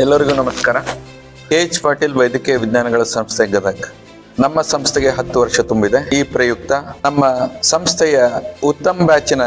ಎಲ್ಲರಿಗೂ ನಮಸ್ಕಾರ. KH ಪಾಟೀಲ್ ವೈದ್ಯಕೀಯ ವಿಜ್ಞಾನಗಳ ಸಂಸ್ಥೆ ಗದಗ. ನಮ್ಮ ಸಂಸ್ಥೆಗೆ 10 ವರ್ಷ ತುಂಬಿದೆ. ಈ ಪ್ರಯುಕ್ತ ನಮ್ಮ ಸಂಸ್ಥೆಯ ಉತ್ತಮ ಬ್ಯಾಚಿನ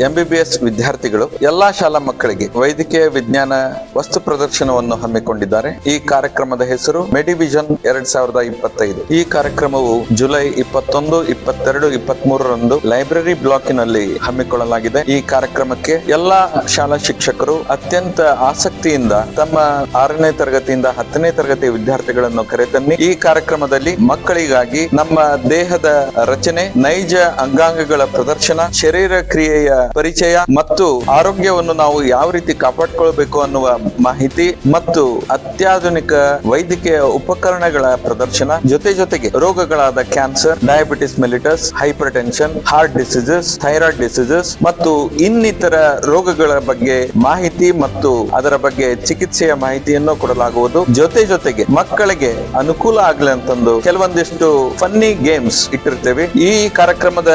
MBBS ವಿದ್ಯಾರ್ಥಿಗಳು ಎಲ್ಲಾ ಶಾಲಾ ಮಕ್ಕಳಿಗೆ ವೈದ್ಯಕೀಯ ವಿಜ್ಞಾನ ವಸ್ತು ಪ್ರದರ್ಶನವನ್ನು ಹಮ್ಮಿಕೊಂಡಿದ್ದಾರೆ. ಈ ಕಾರ್ಯಕ್ರಮದ ಹೆಸರು ಮೆಡಿವಿಷನ್ 2025. ಈ ಕಾರ್ಯಕ್ರಮವು ಜುಲೈ 21, 22, 23ರಂದು ಲೈಬ್ರರಿ ಬ್ಲಾಕಿನಲ್ಲಿ ಹಮ್ಮಿಕೊಳ್ಳಲಾಗಿದೆ. ಈ ಕಾರ್ಯಕ್ರಮಕ್ಕೆ ಎಲ್ಲಾ ಶಾಲಾ ಶಿಕ್ಷಕರು ಅತ್ಯಂತ ಆಸಕ್ತಿಯಿಂದ ತಮ್ಮ 6ನೇ ತರಗತಿಯಿಂದ 10ನೇ ತರಗತಿ ವಿದ್ಯಾರ್ಥಿಗಳನ್ನು ಕರೆತನ್ನಿ. ಈ ಕಾರ್ಯಕ್ರಮದಲ್ಲಿ ಮಕ್ಕಳಿಗಾಗಿ ನಮ್ಮ ದೇಹದ ರಚನೆ, ನೈಜ ಅಂಗಾಂಗಗಳ ಪ್ರದರ್ಶನ, ಶರೀರ ಕ್ರಿಯೆಯ ಪರಿಚಯ ಮತ್ತು ಆರೋಗ್ಯವನ್ನು ನಾವು ಯಾವ ರೀತಿ ಕಾಪಾಡಿಕೊಳ್ಳಬೇಕು ಅನ್ನುವ ಮಾಹಿತಿ ಮತ್ತು ಅತ್ಯಾಧುನಿಕ ವೈದ್ಯಕೀಯ ಉಪಕರಣಗಳ ಪ್ರದರ್ಶನ, ಜೊತೆಗೆ ರೋಗಗಳಾದ cancer, diabetes mellitus, hypertension, heart diseases, thyroid diseases ಮತ್ತು ಇನ್ನಿತರ ರೋಗಗಳ ಬಗ್ಗೆ ಮಾಹಿತಿ ಮತ್ತು ಅದರ ಬಗ್ಗೆ ಚಿಕಿತ್ಸೆಯ ಮಾಹಿತಿಯನ್ನು ಕೊಡಲಾಗುವುದು. ಜೊತೆಗೆ ಮಕ್ಕಳಿಗೆ ಅನುಕೂಲ ಆಗಲಿ ಅಂತಂದು ಕೆಲವೊಂದಿಷ್ಟು ಫನ್ನಿ ಗೇಮ್ಸ್ ಇಟ್ಟಿರ್ತೇವೆ. ಈ ಕಾರ್ಯಕ್ರಮದ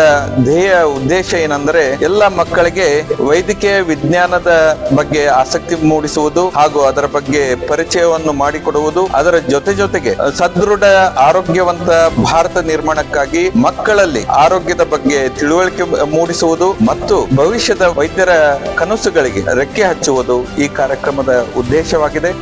ಉದ್ದೇಶ ಏನಂದ್ರೆ ಎಲ್ಲ ಮಕ್ಕಳಿಗೆ ವೈದ್ಯಕೀಯ ವಿಜ್ಞಾನದ ಬಗ್ಗೆ ಆಸಕ್ತಿ ಮೂಡಿಸುವುದು ಹಾಗೂ ಅದರ ಬಗ್ಗೆ ಪರಿಚಯವನ್ನು ಮಾಡಿಕೊಡುವುದು. ಅದರ ಜೊತೆಗೆ ಸದೃಢ ಆರೋಗ್ಯವಂತ ಭಾರತ ನಿರ್ಮಾಣಕ್ಕಾಗಿ ಮಕ್ಕಳಲ್ಲಿ ಆರೋಗ್ಯದ ಬಗ್ಗೆ ತಿಳುವಳಿಕೆ ಮೂಡಿಸುವುದು ಮತ್ತು ಭವಿಷ್ಯದ ವೈದ್ಯರ ಕನಸುಗಳಿಗೆ ರೆಕ್ಕೆ ಹಚ್ಚುವುದು ಈ ಕಾರ್ಯಕ್ರಮದ ಉದ್ದೇಶವಾಗಿದೆ.